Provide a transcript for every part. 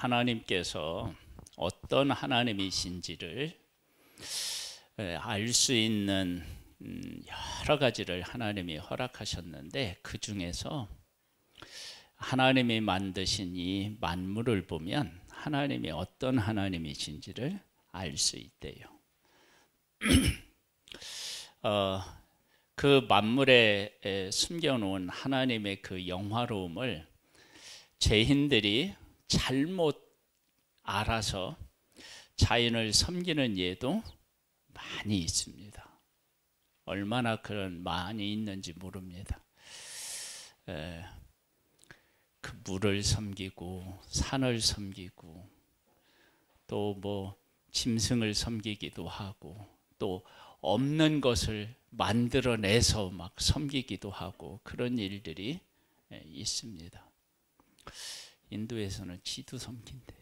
하나님께서 어떤 하나님이신지를 알 수 있는 여러 가지를 하나님이 허락하셨는데, 그 중에서 하나님이 만드신 이 만물을 보면 하나님이 어떤 하나님이신지를 알 수 있대요. 그 만물에 숨겨놓은 하나님의 그 영화로움을 죄인들이 잘못 알아서 자연을 섬기는 예도 많이 있습니다. 얼마나 그런 많이 있는지 모릅니다. 그 물을 섬기고 산을 섬기고 또 뭐 짐승을 섬기기도 하고 또 없는 것을 만들어내서 막 섬기기도 하고 그런 일들이 있습니다. 인도에서는 쥐도 섬긴대.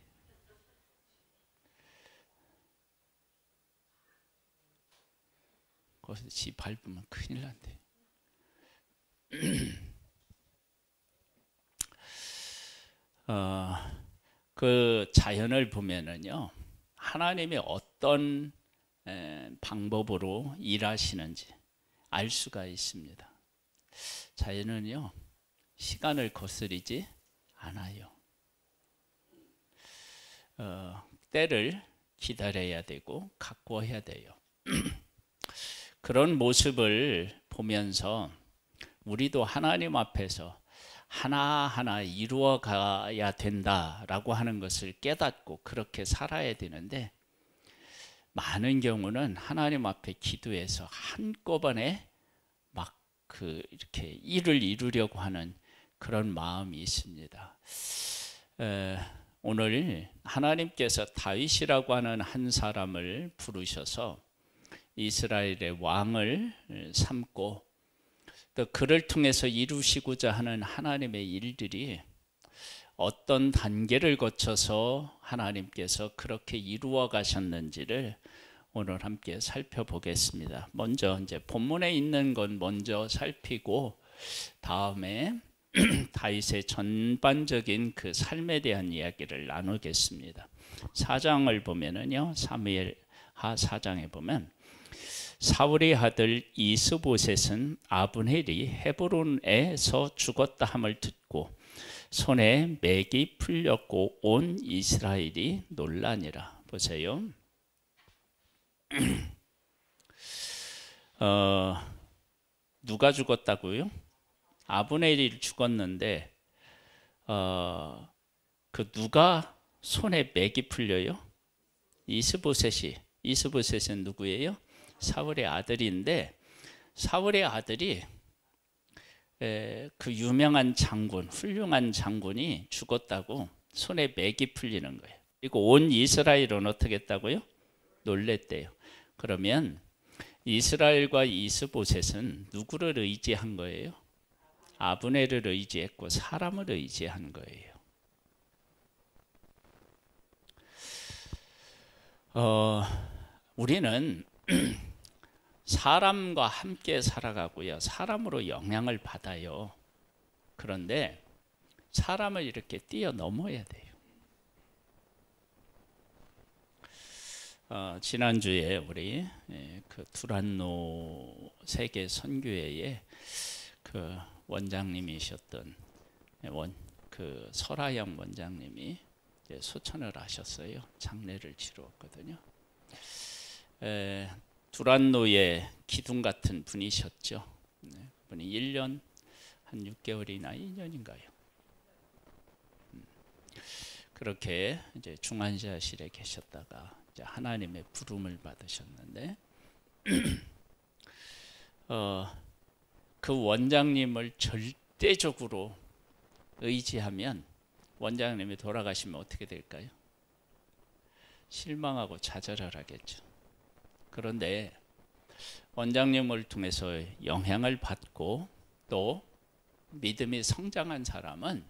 거기서 쥐 밟으면 큰일 난대. 그 자연을 보면은요, 하나님이 어떤 방법으로 일하시는지 알 수가 있습니다. 자연은요, 시간을 거스르지 않아요. 때를 기다려야 되고 각오해야 돼요. 그런 모습을 보면서 우리도 하나님 앞에서 하나하나 이루어 가야 된다라고 하는 것을 깨닫고 그렇게 살아야 되는데, 많은 경우는 하나님 앞에 기도해서 한꺼번에 막 이렇게 일을 이루려고 하는 그런 마음이 있습니다. 오늘 하나님께서 다윗이라고 하는 한 사람을 부르셔서 이스라엘의 왕을 삼고 또 그를 통해서 이루시고자 하는 하나님의 일들이 어떤 단계를 거쳐서 하나님께서 그렇게 이루어 가셨는지를 오늘 함께 살펴보겠습니다. 먼저 이제 본문에 있는 건 먼저 살피고 다음에 다윗의 전반적인 그 삶에 대한 이야기를 나누겠습니다. 4장을 보면은요, 사무엘하 4장에 보면 사울의 아들 이스보셋은 아브넬이 헤브론에서 죽었다 함을 듣고 손에 맥이 풀렸고 온 이스라엘이 놀라니라. 보세요. 누가 죽었다고요? 아브넬이 죽었는데 그 누가 손에 맥이 풀려요? 이스보셋은 누구예요? 사울의 아들인데, 사울의 아들이 그 유명한 장군, 훌륭한 장군이 죽었다고 손에 맥이 풀리는 거예요. 그리고 온 이스라엘은 어떻게 했다고요? 놀랬대요. 그러면 이스라엘과 이스보셋은 누구를 의지한 거예요? 아브넬을 의지했고 사람을 의지한 거예요. 우리는 사람과 함께 살아가고요, 사람으로 영향을 받아요. 그런데 사람을 이렇게 뛰어넘어야 돼요. 지난주에 우리 그 두란노 세계 선교회의 그 원장님이셨던 그 설아영 원장님이 소천을 하셨어요. 장례를 치루었거든요. 두란노의 기둥 같은 분이셨죠. 그분이 1년 한 6개월이나 2년인가요? 그렇게 이제 중환자실에 계셨다가 이제 하나님의 부름을 받으셨는데 그 원장님을 절대적으로 의지하면 원장님이 돌아가시면 어떻게 될까요? 실망하고 좌절을 하겠죠. 그런데 원장님을 통해서 영향을 받고 또 믿음이 성장한 사람은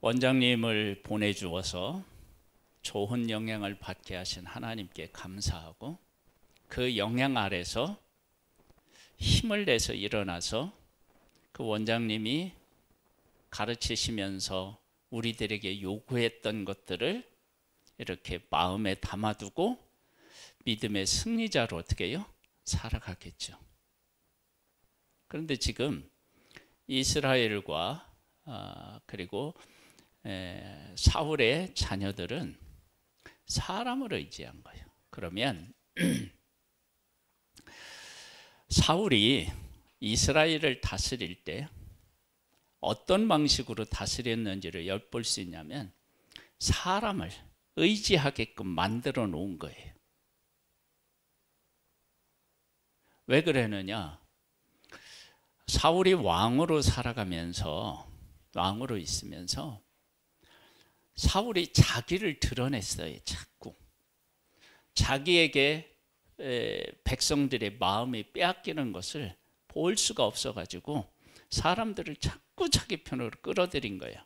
원장님을 보내주어서 좋은 영향을 받게 하신 하나님께 감사하고 그 영향 아래서 힘을 내서 일어나서 그 원장님이 가르치시면서 우리들에게 요구했던 것들을 이렇게 마음에 담아두고 믿음의 승리자로 어떻게 해요? 살아가겠죠. 그런데 지금 이스라엘과 그리고 사울의 자녀들은 사람을 의지한 거예요. 그러면 사울이 이스라엘을 다스릴 때 어떤 방식으로 다스렸는지를 엿볼 수 있냐면 사람을 의지하게끔 만들어 놓은 거예요. 왜 그러느냐? 사울이 왕으로 살아가면서, 왕으로 있으면서 사울이 자기를 드러냈어요. 자꾸 자기에게 백성들의 마음이 빼앗기는 것을 볼 수가 없어가지고 사람들을 자꾸 자기 편으로 끌어들인 거예요.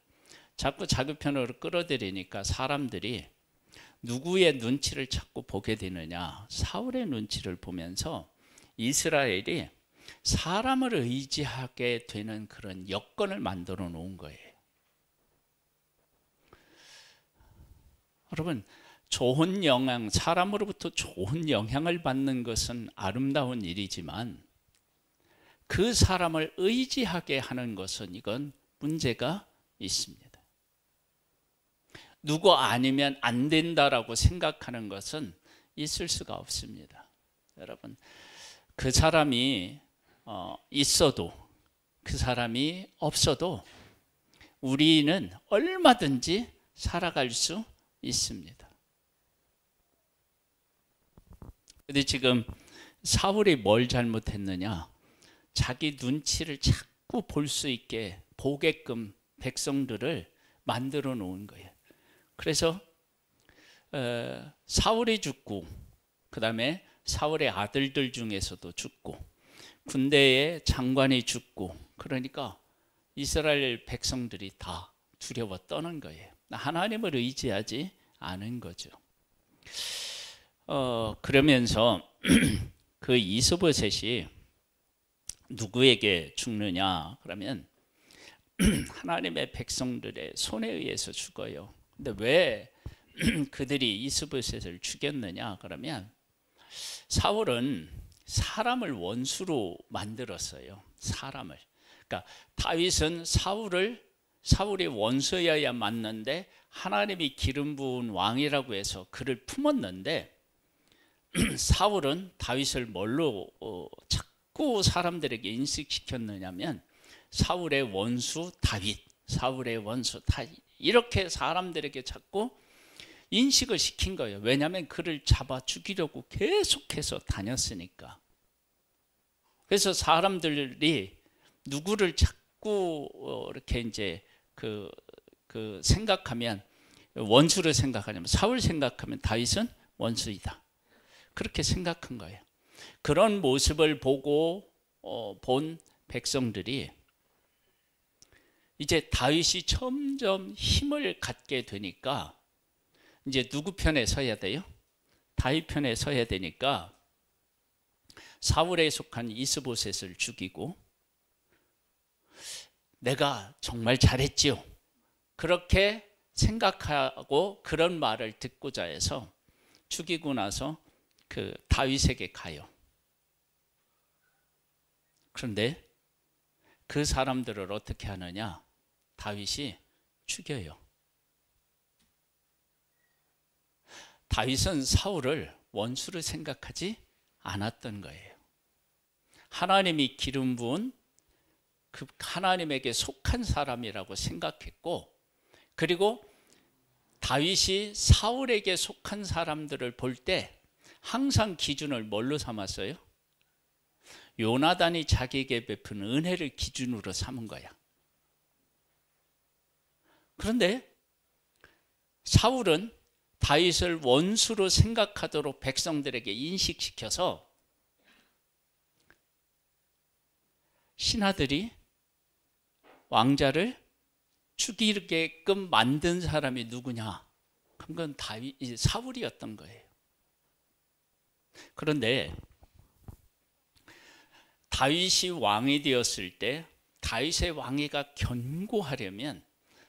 자꾸 자기 편으로 끌어들이니까 사람들이 누구의 눈치를 자꾸 보게 되느냐? 사울의 눈치를 보면서 이스라엘이 사람을 의지하게 되는 그런 여건을 만들어 놓은 거예요. 여러분, 좋은 영향, 사람으로부터 좋은 영향을 받는 것은 아름다운 일이지만 그 사람을 의지하게 하는 것은 이건 문제가 있습니다. 누구 아니면 안 된다라고 생각하는 것은 있을 수가 없습니다. 여러분, 그 사람이 있어도 그 사람이 없어도 우리는 얼마든지 살아갈 수 있습니다. 근데 지금 사울이 뭘 잘못했느냐? 자기 눈치를 자꾸 볼 수 있게 보게끔 백성들을 만들어 놓은 거예요. 그래서 사울이 죽고 그 다음에 사울의 아들들 중에서도 죽고 군대의 장관이 죽고 그러니까 이스라엘 백성들이 다 두려워 떠는 거예요. 하나님을 의지하지 않은 거죠. 그러면서 그 이스보셋이 누구에게 죽느냐? 그러면 하나님의 백성들의 손에 의해서 죽어요. 근데 왜 그들이 이스보셋을 죽였느냐? 그러면 사울은 사람을 원수로 만들었어요. 사람을. 그러니까 다윗은 사울이 원수여야 맞는데 하나님이 기름 부은 왕이라고 해서 그를 품었는데 사울은 다윗을 뭘로 자꾸 사람들에게 인식시켰느냐면 사울의 원수 다윗, 사울의 원수 다윗 이렇게 사람들에게 자꾸 인식을 시킨 거예요. 왜냐하면 그를 잡아 죽이려고 계속해서 다녔으니까. 그래서 사람들이 누구를 자꾸 이렇게 이제 그 생각하면 원수를 생각하냐면 사울 생각하면 다윗은 원수이다. 그렇게 생각한 거예요. 그런 모습을 보고 본 백성들이 이제 다윗이 점점 힘을 갖게 되니까 이제 누구 편에 서야 돼요? 다윗 편에 서야 되니까 사울에 속한 이스보셋을 죽이고 내가 정말 잘했지요. 그렇게 생각하고 그런 말을 듣고자 해서 죽이고 나서 그 다윗에게 가요. 그런데 그 사람들을 어떻게 하느냐? 다윗이 죽여요. 다윗은 사울을 원수로 생각하지 않았던 거예요. 하나님이 기름 부은 그 하나님에게 속한 사람이라고 생각했고, 그리고 다윗이 사울에게 속한 사람들을 볼 때 항상 기준을 뭘로 삼았어요? 요나단이 자기에게 베푼 은혜를 기준으로 삼은 거야. 그런데 사울은 다윗을 원수로 생각하도록 백성들에게 인식시켜서 신하들이 왕자를 죽이게끔 만든 사람이 누구냐? 그건 사울이었던 거예요. 그런데 다윗이 왕이 되었을 때 다윗의 왕위가 견고하려면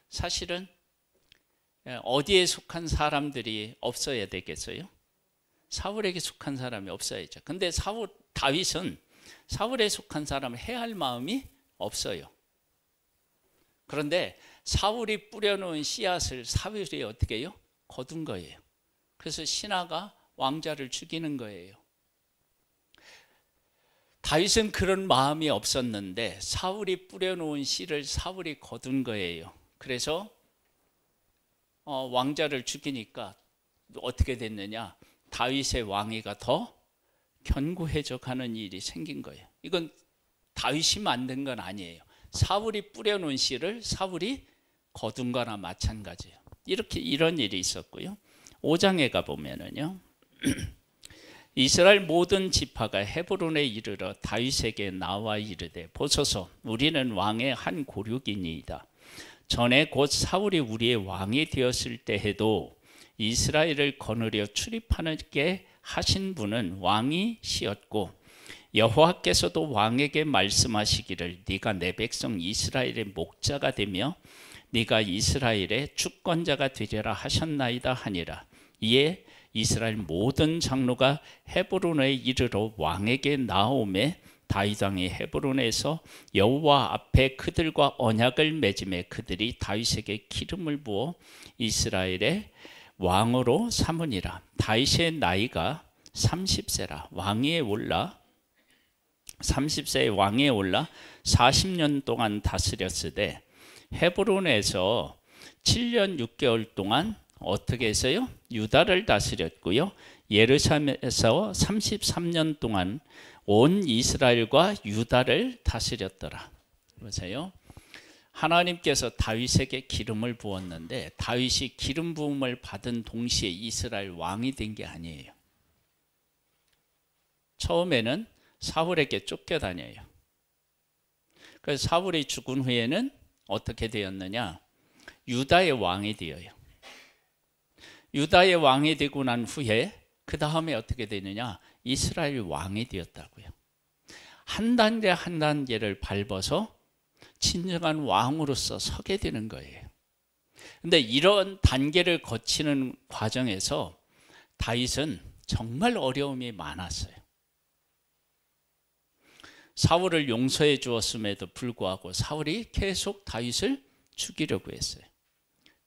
사실은 어디에 속한 사람들이 없어야 되겠어요? 사울에게 속한 사람이 없어야죠. 근데 다윗은 사울에 속한 사람을 해할 마음이 없어요. 그런데 사울이 뿌려놓은 씨앗을 사울이 어떻게 해요? 거둔 거예요. 그래서 신하가 왕자를 죽이는 거예요. 다윗은 그런 마음이 없었는데 사울이 뿌려놓은 씨를 사울이 거둔 거예요. 그래서 왕자를 죽이니까 어떻게 됐느냐? 다윗의 왕위가 더 견고해져 가는 일이 생긴 거예요. 이건 다윗이 만든 건 아니에요. 사울이 뿌려놓은 씨를 사울이 거둔 거나 마찬가지예요. 이런 일이 있었고요. 5장에 가보면은요. 이스라엘 모든 지파가 헤브론에 이르러 다윗에게 나와 이르되 보소서 우리는 왕의 한 고륙이니이다. 전에 곧 사울이 우리의 왕이 되었을 때에도 이스라엘을 거느려 출입하게 하신 분은 왕이시었고 여호와께서도 왕에게 말씀하시기를 네가 내 백성 이스라엘의 목자가 되며 네가 이스라엘의 주권자가 되리라 하셨나이다 하니라. 이에 이스라엘 모든 장로가 헤브론에 이르러 왕에게 나오매 다윗 왕이 헤브론에서 여호와 앞에 그들과 언약을 맺음에 그들이 다윗에게 기름을 부어 이스라엘의 왕으로 삼으니라. 다윗의 나이가 30세라. 왕위에 올라 30세의 왕위에 올라 40년 동안 다스렸으되 헤브론에서 7년 6개월 동안 어떻게 했어요? 유다를 다스렸고요. 예루살렘에서 33년 동안 온 이스라엘과 유다를 다스렸더라. 보세요. 하나님께서 다윗에게 기름을 부었는데 다윗이 기름 부음을 받은 동시에 이스라엘 왕이 된 게 아니에요. 처음에는 사울에게 쫓겨다녀요. 그래서 사울이 죽은 후에는 어떻게 되었느냐? 유다의 왕이 되어요. 유다의 왕이 되고 난 후에 그 다음에 어떻게 되느냐? 이스라엘 왕이 되었다고요. 한 단계 한 단계를 밟아서 진정한 왕으로서 서게 되는 거예요. 근데 이런 단계를 거치는 과정에서 다윗은 정말 어려움이 많았어요. 사울을 용서해 주었음에도 불구하고 사울이 계속 다윗을 죽이려고 했어요.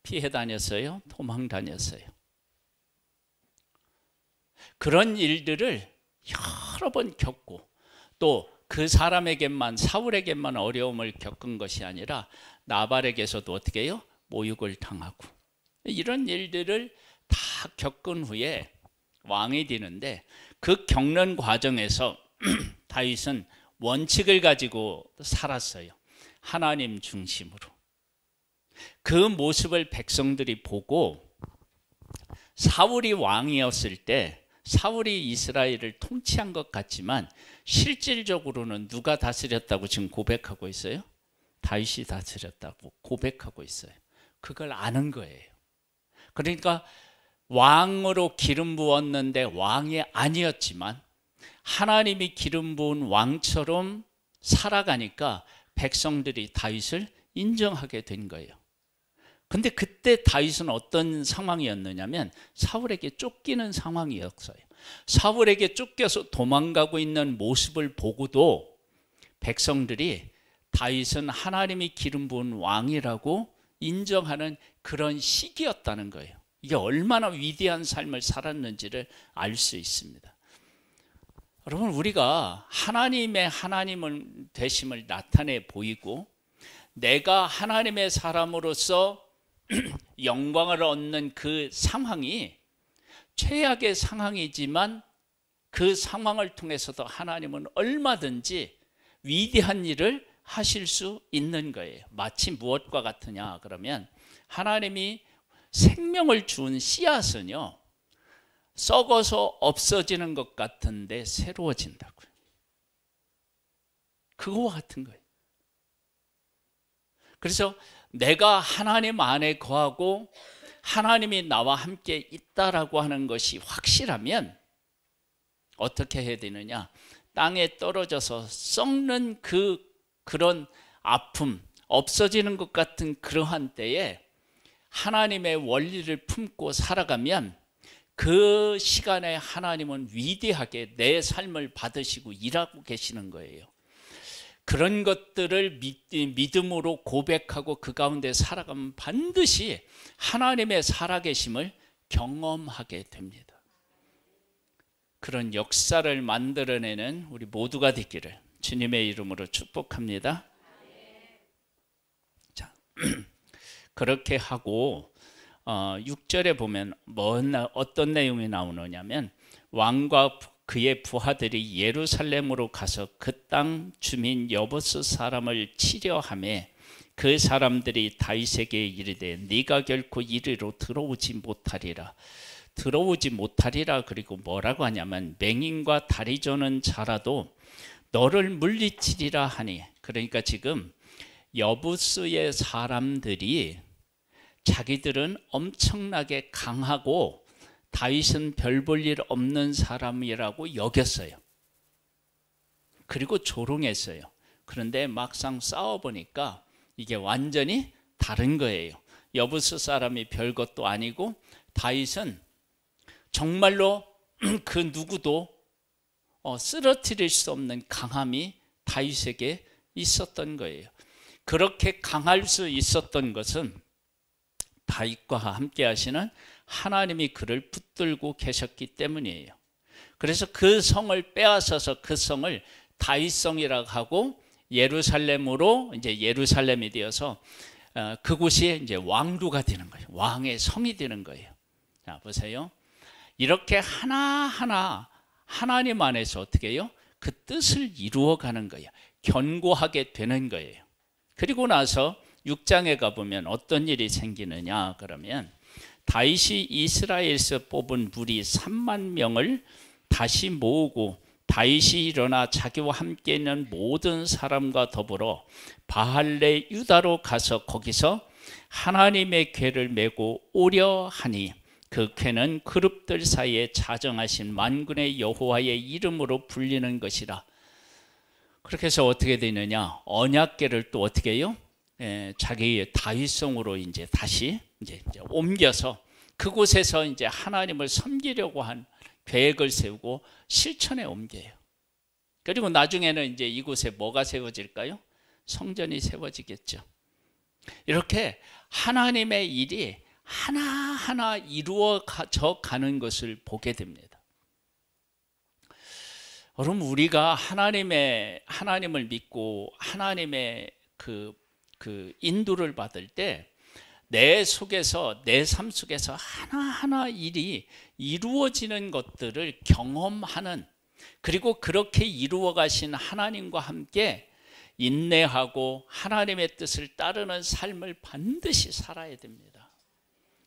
피해 다녔어요. 도망 다녔어요. 그런 일들을 여러 번 겪고 또 그 사람에게만 사울에게만 어려움을 겪은 것이 아니라 나발에게서도 어떻게 해요? 모욕을 당하고 이런 일들을 다 겪은 후에 왕이 되는데 그 겪는 과정에서 다윗은 원칙을 가지고 살았어요. 하나님 중심으로. 그 모습을 백성들이 보고 사울이 왕이었을 때 사울이 이스라엘을 통치한 것 같지만 실질적으로는 누가 다스렸다고 지금 고백하고 있어요? 다윗이 다스렸다고 고백하고 있어요. 그걸 아는 거예요. 그러니까 왕으로 기름 부었는데 왕이 아니었지만 하나님이 기름 부은 왕처럼 살아가니까 백성들이 다윗을 인정하게 된 거예요. 근데 그때 다윗은 어떤 상황이었느냐면 사울에게 쫓기는 상황이었어요. 사울에게 쫓겨서 도망가고 있는 모습을 보고도 백성들이 다윗은 하나님이 기름 부은 왕이라고 인정하는 그런 시기였다는 거예요. 이게 얼마나 위대한 삶을 살았는지를 알 수 있습니다. 여러분, 우리가 하나님의 하나님을 되심을 나타내 보이고 내가 하나님의 사람으로서 영광을 얻는 그 상황이 최악의 상황이지만 그 상황을 통해서도 하나님은 얼마든지 위대한 일을 하실 수 있는 거예요. 마치 무엇과 같으냐 그러면 하나님이 생명을 준 씨앗은요 썩어서 없어지는 것 같은데 새로워진다고요. 그거와 같은 거예요. 그래서 내가 하나님 안에 거하고 하나님이 나와 함께 있다라고 하는 것이 확실하면 어떻게 해야 되느냐? 땅에 떨어져서 썩는 그런 아픔, 없어지는 것 같은 그러한 때에 하나님의 원리를 품고 살아가면 그 시간에 하나님은 위대하게 내 삶을 받으시고 일하고 계시는 거예요. 그런 것들을 믿음으로 고백하고 그 가운데 살아가면 반드시 하나님의 살아계심을 경험하게 됩니다. 그런 역사를 만들어내는 우리 모두가 되기를 주님의 이름으로 축복합니다. 자, 그렇게 하고 6절에 보면 어떤 내용이 나오느냐면 왕과 그의 부하들이 예루살렘으로 가서 그 땅 주민 여부스 사람을 치려하며 그 사람들이 다윗에게 이르되 네가 결코 이리로 들어오지 못하리라. 그리고 뭐라고 하냐면 맹인과 다리 저는 자라도 너를 물리치리라 하니, 그러니까 지금 여부스의 사람들이 자기들은 엄청나게 강하고 다윗은 별 볼 일 없는 사람이라고 여겼어요. 그리고 조롱했어요. 그런데 막상 싸워보니까 이게 완전히 다른 거예요. 여부스 사람이 별것도 아니고 다윗은 정말로 그 누구도 쓰러뜨릴 수 없는 강함이 다윗에게 있었던 거예요. 그렇게 강할 수 있었던 것은 다윗과 함께 하시는 하나님이 그를 붙들고 계셨기 때문이에요. 그래서 그 성을 빼앗아서 그 성을 다윗성이라고 하고 예루살렘으로 이제 예루살렘이 되어서 그곳이 이제 왕도가 되는 거예요. 왕의 성이 되는 거예요. 자, 보세요. 이렇게 하나하나 하나님 안에서 어떻게 해요? 그 뜻을 이루어가는 거예요. 견고하게 되는 거예요. 그리고 나서 6장에 가보면 어떤 일이 생기느냐 그러면 다윗이 이스라엘에서 뽑은 무리 3만 명을 다시 모으고 다윗이 일어나 자기와 함께 있는 모든 사람과 더불어 바할레 유다로 가서 거기서 하나님의 궤를 메고 오려 하니 그 궤는 그룹들 사이에 자정하신 만군의 여호와의 이름으로 불리는 것이라. 그렇게 해서 어떻게 되느냐, 언약궤를 또 어떻게 해요? 자기의 다윗성으로 이제 다시 이제 옮겨서 그곳에서 이제 하나님을 섬기려고 한 계획을 세우고 실천에 옮겨요. 그리고 나중에는 이제 이곳에 뭐가 세워질까요? 성전이 세워지겠죠. 이렇게 하나님의 일이 하나하나 이루어져 가는 것을 보게 됩니다. 여러분, 우리가 하나님을 믿고 하나님의 그 인도를 받을 때 내 속에서, 내 삶 속에서 하나하나 일이 이루어지는 것들을 경험하는, 그리고 그렇게 이루어 가신 하나님과 함께 인내하고 하나님의 뜻을 따르는 삶을 반드시 살아야 됩니다.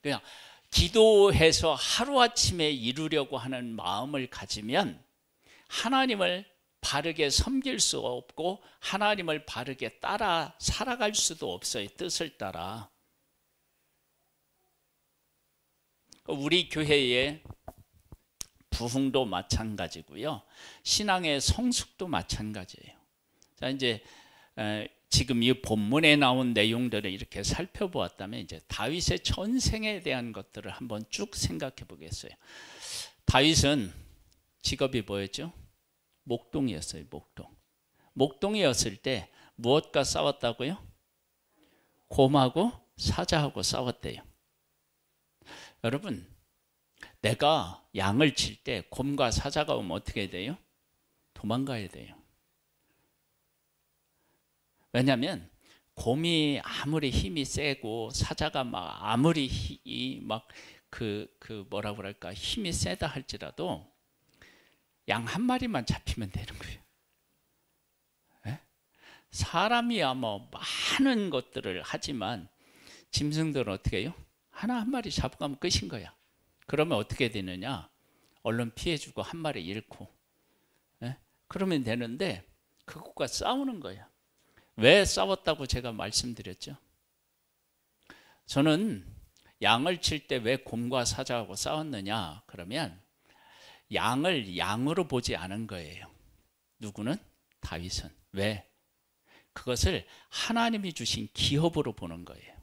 그냥 기도해서 하루아침에 이루려고 하는 마음을 가지면 하나님을 바르게 섬길 수 없고 하나님을 바르게 따라 살아갈 수도 없어요. 뜻을 따라. 우리 교회의 부흥도 마찬가지고요. 신앙의 성숙도 마찬가지예요. 자, 이제 지금 이 본문에 나온 내용들을 이렇게 살펴보았다면 이제 다윗의 전생에 대한 것들을 한번 쭉 생각해 보겠어요. 다윗은 직업이 뭐였죠? 목동이었어요. 목동이었을 때 무엇과 싸웠다고요? 곰하고 사자하고 싸웠대요. 여러분, 내가 양을 칠 때 곰과 사자가 오면 어떻게 돼요? 도망가야 돼요. 왜냐하면 곰이 아무리 힘이 세고 사자가 막 아무리 뭐라고 그럴까 힘이 세다 할지라도 양 한 마리만 잡히면 되는 거예요. 네? 사람이야 뭐 많은 것들을 하지만 짐승들은 어떻게 해요? 하나 한 마리 잡아가면 끝인 거야. 그러면 어떻게 되느냐? 얼른 피해주고 한 마리 잃고, 네? 그러면 되는데 그것과 싸우는 거야. 왜 싸웠다고 제가 말씀드렸죠? 저는 양을 칠 때 왜 곰과 사자하고 싸웠느냐 그러면 양을 양으로 보지 않은 거예요. 누구는? 다윗은. 왜? 그것을 하나님이 주신 기업으로 보는 거예요.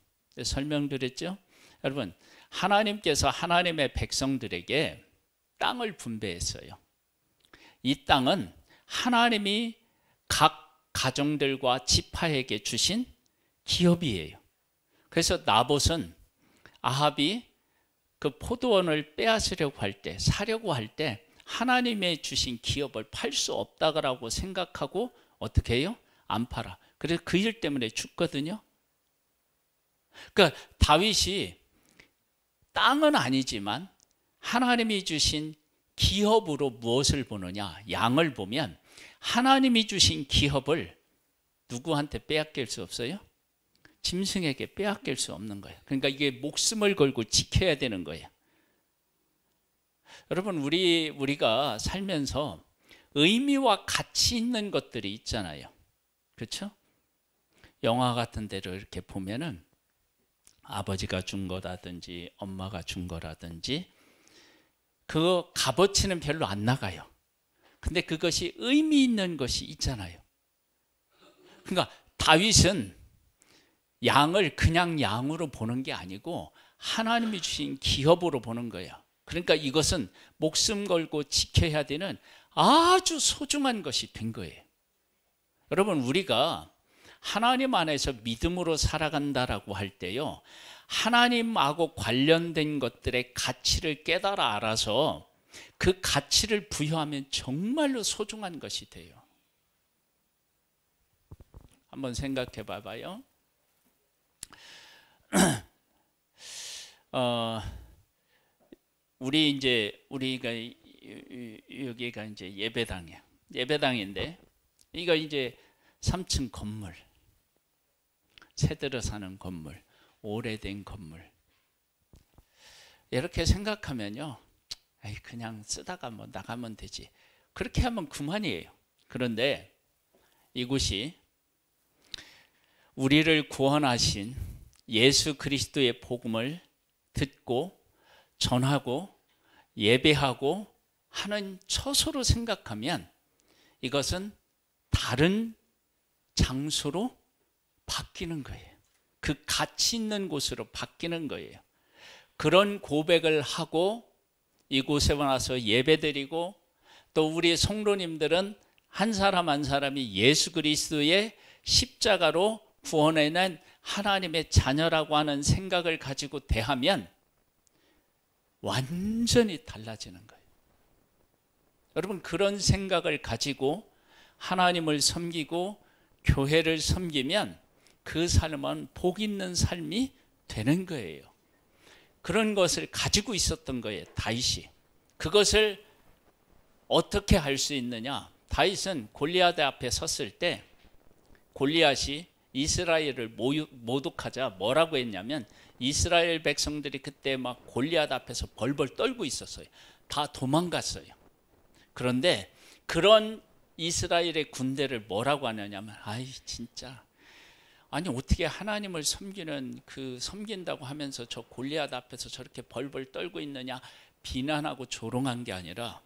설명드렸죠? 여러분, 하나님께서 하나님의 백성들에게 땅을 분배했어요. 이 땅은 하나님이 각 가정들과 지파에게 주신 기업이에요. 그래서 나봇은 아합이 그 포도원을 빼앗으려고 할 때, 사려고 할 때 하나님의 주신 기업을 팔 수 없다고 생각하고 어떻게 해요? 안 팔아. 그래서 그 일 때문에 죽거든요. 그러니까 다윗이 땅은 아니지만 하나님이 주신 기업으로 무엇을 보느냐? 양을 보면 하나님이 주신 기업을 누구한테 빼앗길 수 없어요? 짐승에게 빼앗길 수 없는 거예요. 그러니까 이게 목숨을 걸고 지켜야 되는 거예요. 여러분, 우리가 살면서 의미와 가치 있는 것들이 있잖아요. 그렇죠? 영화 같은 데를 이렇게 보면은 아버지가 준 거라든지 엄마가 준 거라든지 그 값어치는 별로 안 나가요. 근데 그것이 의미 있는 것이 있잖아요. 그러니까 다윗은 양을 그냥 양으로 보는 게 아니고 하나님이 주신 기업으로 보는 거예요. 그러니까 이것은 목숨 걸고 지켜야 되는 아주 소중한 것이 된 거예요. 여러분, 우리가 하나님 안에서 믿음으로 살아간다라고 할 때요, 하나님하고 관련된 것들의 가치를 깨달아 알아서 그 가치를 부여하면 정말로 소중한 것이 돼요. 한번 생각해 봐봐요. 우리가 여기가 이제 예배당이야. 예배당인데 이거 이제 3층 건물, 새들어 사는 건물, 오래된 건물. 이렇게 생각하면요, 에이, 그냥 쓰다가 뭐 나가면 되지. 그렇게 하면 그만이에요. 그런데 이곳이 우리를 구원하신 예수 그리스도의 복음을 듣고 전하고 예배하고 하는 처소로 생각하면 이것은 다른 장소로 바뀌는 거예요. 그 가치 있는 곳으로 바뀌는 거예요. 그런 고백을 하고 이곳에 와서 예배드리고 또 우리 성도님들은 한 사람 한 사람이 예수 그리스도의 십자가로 구원해낸 하나님의 자녀라고 하는 생각을 가지고 대하면 완전히 달라지는 거예요. 여러분, 그런 생각을 가지고 하나님을 섬기고 교회를 섬기면 그 삶은 복 있는 삶이 되는 거예요. 그런 것을 가지고 있었던 거예요, 다윗이. 그것을 어떻게 할 수 있느냐? 다윗은 골리앗 앞에 섰을 때 골리앗이 이스라엘을 모독하자 뭐라고 했냐면, 이스라엘 백성들이 그때 막 골리앗 앞에서 벌벌 떨고 있었어요. 다 도망갔어요. 그런데 그런 이스라엘의 군대를 뭐라고 하느냐면, 아이 진짜, 아니 어떻게 하나님을 섬긴다고 하면서 저 골리앗 앞에서 저렇게 벌벌 떨고 있느냐 비난하고 조롱한 게 아니라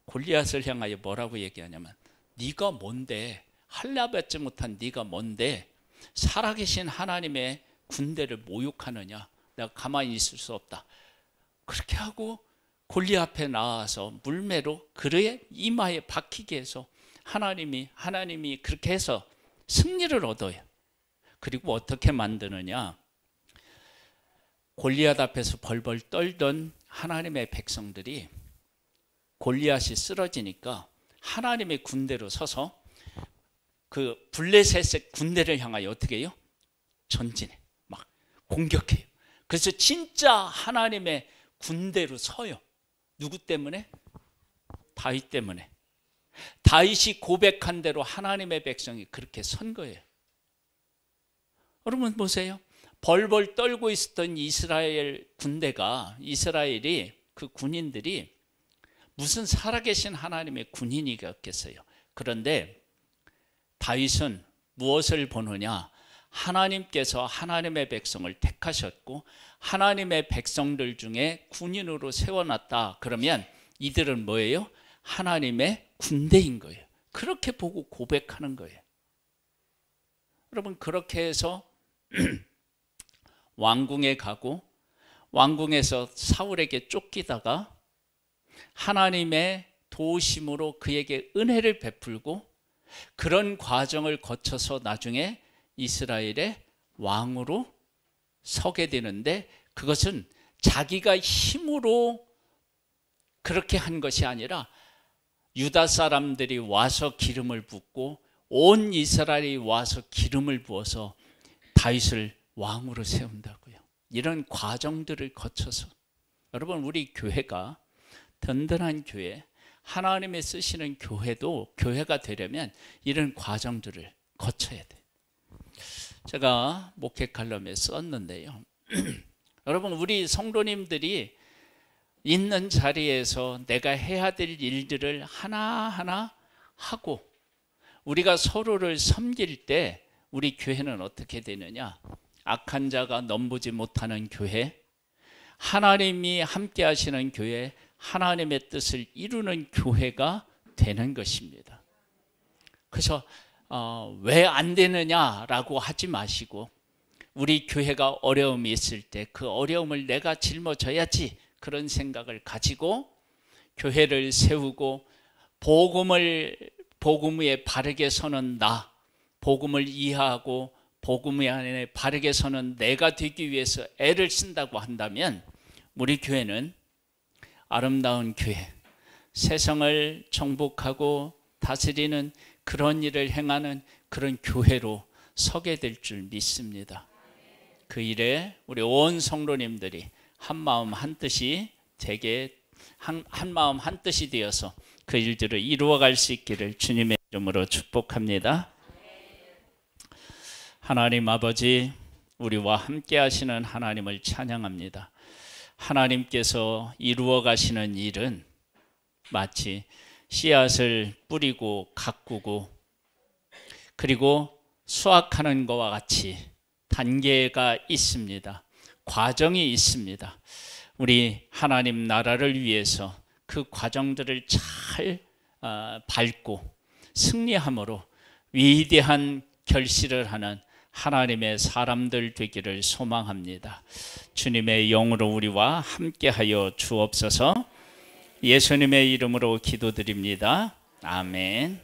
골리앗을 향하여 뭐라고 얘기하냐면, 네가 뭔데, 할라받지 못한 네가 뭔데 살아계신 하나님의 군대를 모욕하느냐, 내가 가만히 있을 수 없다. 그렇게 하고 골리앗 앞에 나와서 물매로 그의 이마에 박히게 해서 하나님이 그렇게 해서 승리를 얻어요. 그리고 어떻게 만드느냐, 골리앗 앞에서 벌벌 떨던 하나님의 백성들이 골리앗이 쓰러지니까 하나님의 군대로 서서 그 블레셋의 군대를 향하여 어떻게 해요? 전진해, 막 공격해요. 그래서 진짜 하나님의 군대로 서요. 누구 때문에? 다윗 때문에. 다윗이 고백한 대로 하나님의 백성이 그렇게 선 거예요. 여러분 보세요. 벌벌 떨고 있었던 이스라엘 군대가, 이스라엘이, 그 군인들이 무슨 살아계신 하나님의 군인이겠어요. 그런데 다윗은 무엇을 보느냐? 하나님께서 하나님의 백성을 택하셨고 하나님의 백성들 중에 군인으로 세워놨다. 그러면 이들은 뭐예요? 하나님의 군대인 거예요. 그렇게 보고 고백하는 거예요. 여러분, 그렇게 해서 왕궁에 가고 왕궁에서 사울에게 쫓기다가 하나님의 도우심으로 그에게 은혜를 베풀고 그런 과정을 거쳐서 나중에 이스라엘의 왕으로 서게 되는데, 그것은 자기가 힘으로 그렇게 한 것이 아니라 유다 사람들이 와서 기름을 붓고 온 이스라엘이 와서 기름을 부어서 다윗을 왕으로 세운다고요. 이런 과정들을 거쳐서, 여러분, 우리 교회가 든든한 교회, 하나님의 쓰시는 교회도 교회가 되려면 이런 과정들을 거쳐야 돼요. 제가 목회 칼럼에 썼는데요. 여러분, 우리 성도님들이 있는 자리에서 내가 해야 될 일들을 하나하나 하고 우리가 서로를 섬길 때 우리 교회는 어떻게 되느냐? 악한 자가 넘보지 못하는 교회, 하나님이 함께 하시는 교회, 하나님의 뜻을 이루는 교회가 되는 것입니다. 그래서 왜 안 되느냐라고 하지 마시고, 우리 교회가 어려움이 있을 때 그 어려움을 내가 짊어져야지, 그런 생각을 가지고 교회를 세우고 복음 위에 바르게 서는 나, 복음을 이해하고 복음 안에 바르게 서는 내가 되기 위해서 애를 쓴다고 한다면 우리 교회는 아름다운 교회, 세상을 정복하고 다스리는 그런 일을 행하는 그런 교회로 서게 될 줄 믿습니다. 그 일에 우리 온 성도님들이 한 마음 한 뜻이 되게 한 마음 한 뜻이 되어서 그 일들을 이루어갈 수 있기를 주님의 이름으로 축복합니다. 하나님 아버지, 우리와 함께 하시는 하나님을 찬양합니다. 하나님께서 이루어 가시는 일은 마치 씨앗을 뿌리고 가꾸고 그리고 수확하는 것과 같이 단계가 있습니다. 과정이 있습니다. 우리 하나님 나라를 위해서 그 과정들을 잘 밟고 승리함으로 위대한 결실을 하는 하나님의 사람들 되기를 소망합니다. 주님의 영으로 우리와 함께하여 주옵소서. 예수님의 이름으로 기도드립니다. 아멘.